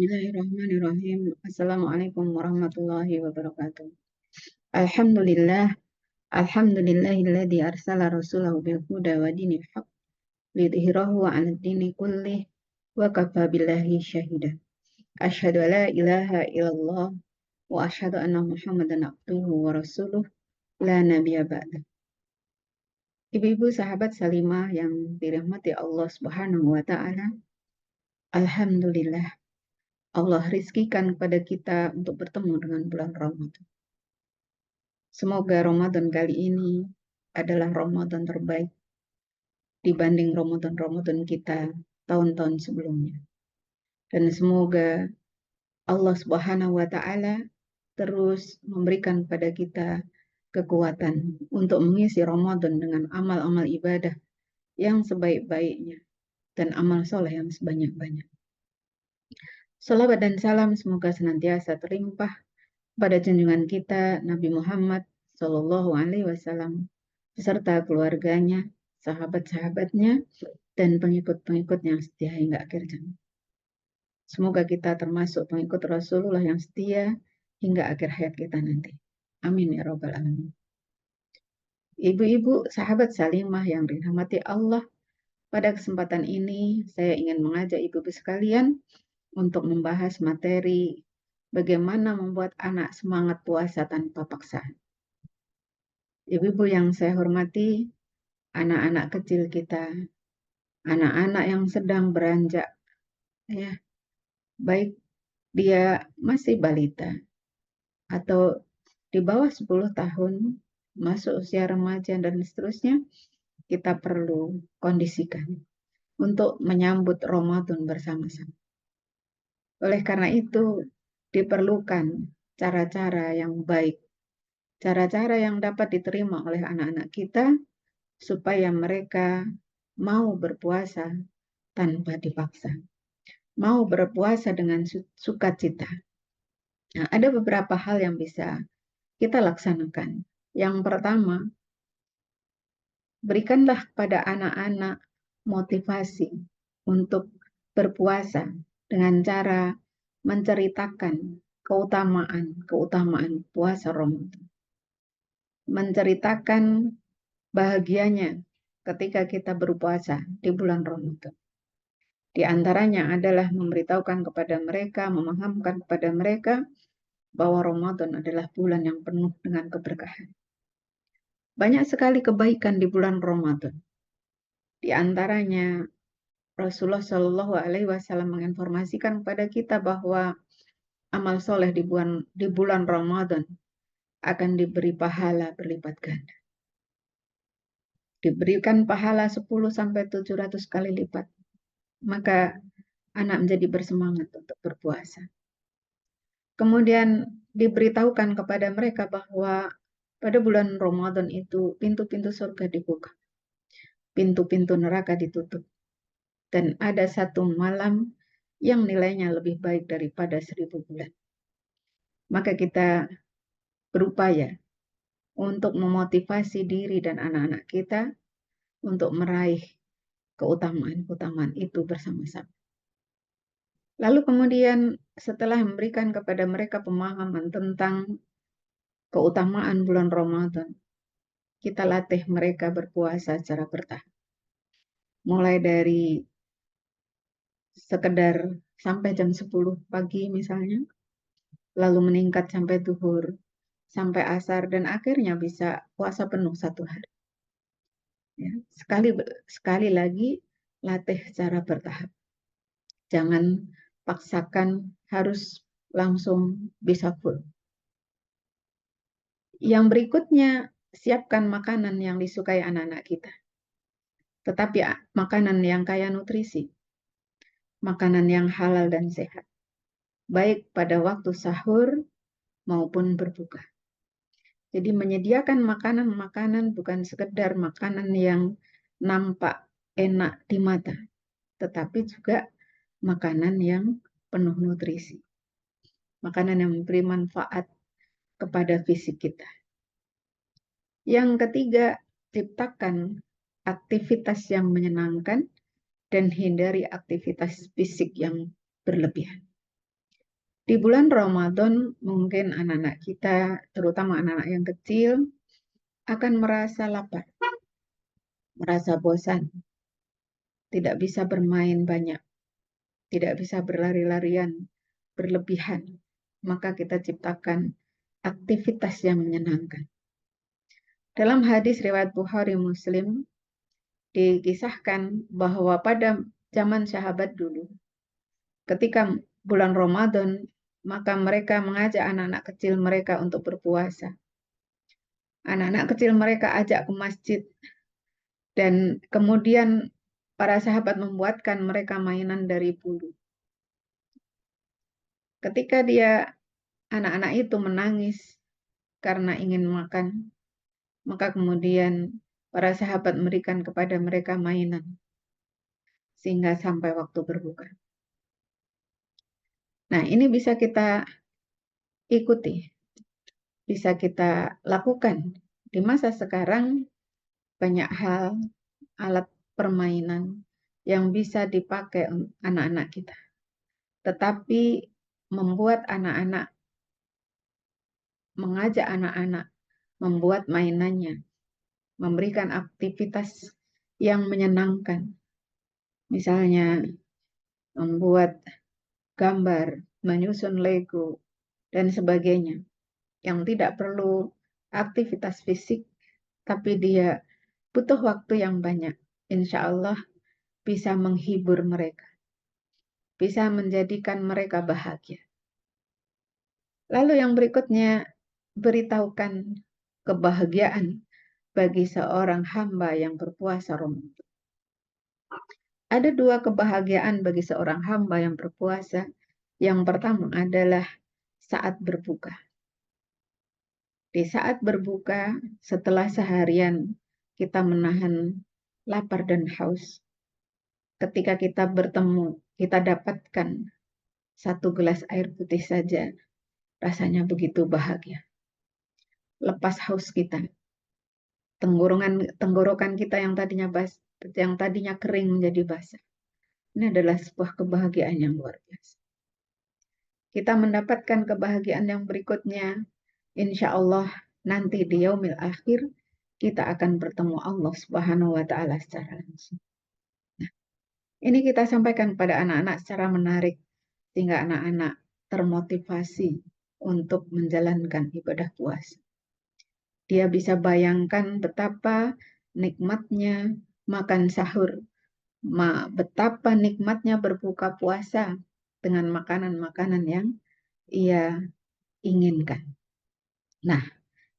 Bismillahirrahmanirrahim. Assalamualaikum warahmatullahi wabarakatuh. Alhamdulillah, alhamdulillahilladzi arsala rasulahu bil huda wa dinil haq lidhhirahu 'alad dini kullih wa kafa billahi syahida. Asyhadu an la ilaha illallah wa asyhadu anna Muhammadan abduhu wa rasuluh la nabiyya ba'da. Ibu-ibu sahabat Salimah yang dirahmati Allah Subhanahu wa taala, alhamdulillah Allah rizkikan kepada kita untuk bertemu dengan bulan Ramadan. Semoga Ramadan kali ini adalah Ramadan terbaik dibanding Ramadan-Ramadan kita tahun-tahun sebelumnya. Dan semoga Allah Subhanahu wa taala terus memberikan kepada kita kekuatan untuk mengisi Ramadan dengan amal-amal ibadah yang sebaik-baiknya dan amal soleh yang sebanyak-banyak. Salawat dan salam semoga senantiasa terlimpah pada junjungan kita Nabi Muhammad Shallallahu Alaihi Wasallam beserta keluarganya, sahabat-sahabatnya, dan pengikut-pengikut yang setia hingga akhir zaman. Semoga kita termasuk pengikut Rasulullah yang setia hingga akhir hayat kita nanti. Amin ya Rabbal Alamin. Ibu-ibu sahabat Salimah yang dirahmati Allah, pada kesempatan ini saya ingin mengajak ibu-ibu sekalian untuk membahas materi bagaimana membuat anak semangat puasa tanpa paksaan. Ibu-ibu yang saya hormati, anak-anak kecil kita, anak-anak yang sedang beranjak, ya, baik dia masih balita atau di bawah 10 tahun, masuk usia remaja dan seterusnya, kita perlu kondisikan untuk menyambut Ramadan bersama-sama. Oleh karena itu, diperlukan cara-cara yang baik, cara-cara yang dapat diterima oleh anak-anak kita supaya mereka mau berpuasa tanpa dipaksa, mau berpuasa dengan sukacita. Nah, ada beberapa hal yang bisa kita laksanakan. Yang pertama, berikanlah kepada anak-anak motivasi untuk berpuasa dengan cara menceritakan keutamaan puasa Ramadan. Menceritakan bahagianya ketika kita berpuasa di bulan Ramadan. Di antaranya adalah memberitahukan kepada mereka, memahamkan kepada mereka bahwa Ramadan adalah bulan yang penuh dengan keberkahan. Banyak sekali kebaikan di bulan Ramadan. Di antaranya Rasulullah Shallallahu Alaihi Wasallam menginformasikan kepada kita bahwa amal soleh di bulan Ramadan akan diberi pahala berlipat ganda. Diberikan pahala 10 sampai 700 kali lipat. Maka anak menjadi bersemangat untuk berpuasa. Kemudian diberitahukan kepada mereka bahwa pada bulan Ramadan itu pintu-pintu surga dibuka. Pintu-pintu neraka ditutup. Dan ada satu malam yang nilainya lebih baik daripada 1000 bulan. Maka kita berupaya untuk memotivasi diri dan anak-anak kita untuk meraih keutamaan-keutamaan itu bersama-sama. Lalu kemudian setelah memberikan kepada mereka pemahaman tentang keutamaan bulan Ramadan, kita latih mereka berpuasa secara bertahap. Mulai dari sekedar sampai jam 10 pagi misalnya, lalu meningkat sampai zuhur, sampai asar, dan akhirnya bisa puasa penuh 1 hari. Ya, sekali lagi latih secara bertahap. Jangan paksakan harus langsung bisa full. Yang berikutnya, siapkan makanan yang disukai anak-anak kita. Tetapi makanan yang kaya nutrisi, makanan yang halal dan sehat, baik pada waktu sahur maupun berbuka. Jadi menyediakan makanan-makanan bukan sekedar makanan yang nampak enak di mata, tetapi juga makanan yang penuh nutrisi. Makanan yang memberi manfaat kepada fisik kita. Yang ketiga, ciptakan aktivitas yang menyenangkan dan hindari aktivitas fisik yang berlebihan. Di bulan Ramadan mungkin anak-anak kita, terutama anak-anak yang kecil, akan merasa lapar, merasa bosan, tidak bisa bermain banyak, tidak bisa berlari-larian, berlebihan. Maka kita ciptakan aktivitas yang menyenangkan. Dalam hadis riwayat Bukhari Muslim, dikisahkan bahwa pada zaman sahabat dulu, ketika bulan Ramadan, maka mereka mengajak anak-anak kecil mereka untuk berpuasa. Anak-anak kecil mereka ajak ke masjid, dan kemudian para sahabat membuatkan mereka mainan dari bulu. Ketika anak-anak itu menangis karena ingin makan, maka kemudian para sahabat memberikan kepada mereka mainan, sehingga sampai waktu berbuka. Nah, ini bisa kita ikuti, bisa kita lakukan. Di masa sekarang, banyak hal, alat permainan yang bisa dipakai anak-anak kita. Tetapi mengajak anak-anak membuat mainannya, memberikan aktivitas yang menyenangkan. Misalnya membuat gambar, menyusun Lego, dan sebagainya. Yang tidak perlu aktivitas fisik, tapi dia butuh waktu yang banyak. Insya Allah bisa menghibur mereka, bisa menjadikan mereka bahagia. Lalu yang berikutnya, beritahukan kebahagiaan bagi seorang hamba yang berpuasa Ramadan. Ada dua kebahagiaan bagi seorang hamba yang berpuasa. Yang pertama adalah saat berbuka. Di saat berbuka, setelah seharian kita menahan lapar dan haus, ketika kita bertemu, kita dapatkan satu gelas air putih saja, rasanya begitu bahagia. Lepas haus kita, tenggorokan kita yang tadinya kering menjadi basah. Ini adalah sebuah kebahagiaan yang luar biasa. Kita mendapatkan kebahagiaan yang berikutnya, insya Allah nanti di yaumil akhir kita akan bertemu Allah Subhanahu wa Ta'ala secara langsung. Nah, ini kita sampaikan pada anak-anak secara menarik sehingga anak-anak termotivasi untuk menjalankan ibadah puasa. Dia bisa bayangkan betapa nikmatnya makan sahur, betapa nikmatnya berbuka puasa dengan makanan-makanan yang ia inginkan. Nah,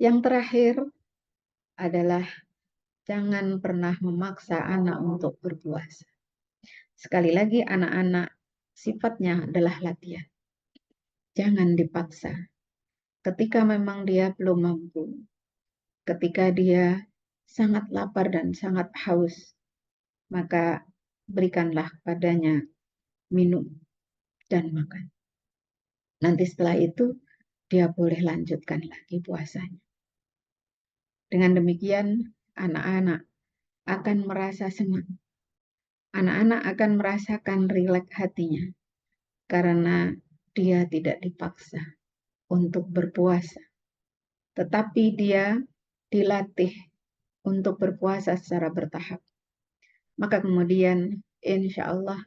yang terakhir adalah jangan pernah memaksa anak untuk berpuasa. Sekali lagi, anak-anak sifatnya adalah latihan. Jangan dipaksa. Ketika memang dia belum mampu, ketika dia sangat lapar dan sangat haus, maka berikanlah padanya minum dan makan. Nanti setelah itu, dia boleh lanjutkan lagi puasanya. Dengan demikian, anak-anak akan merasa senang. Anak-anak akan merasakan rileks hatinya karena dia tidak dipaksa untuk berpuasa, tetapi dia dilatih untuk berpuasa secara bertahap. Maka kemudian insya Allah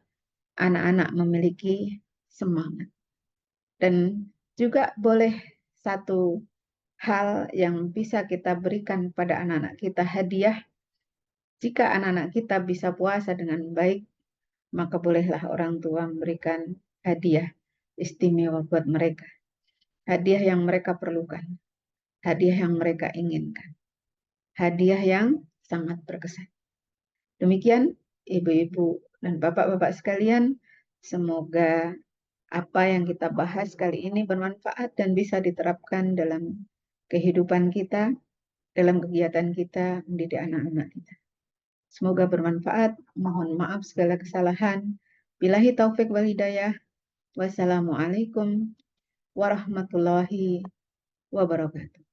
anak-anak memiliki semangat. Dan juga boleh satu hal yang bisa kita berikan pada anak-anak kita, hadiah. Jika anak-anak kita bisa puasa dengan baik, maka bolehlah orang tua memberikan hadiah istimewa buat mereka. Hadiah yang mereka perlukan. Hadiah yang mereka inginkan. Hadiah yang sangat berkesan. Demikian ibu-ibu dan bapak-bapak sekalian, semoga apa yang kita bahas kali ini bermanfaat dan bisa diterapkan dalam kehidupan kita, dalam kegiatan kita mendidik anak-anak kita. Semoga bermanfaat. Mohon maaf segala kesalahan. Billahi taufik wal hidayah. Wassalamualaikum warahmatullahi wabarakatuh.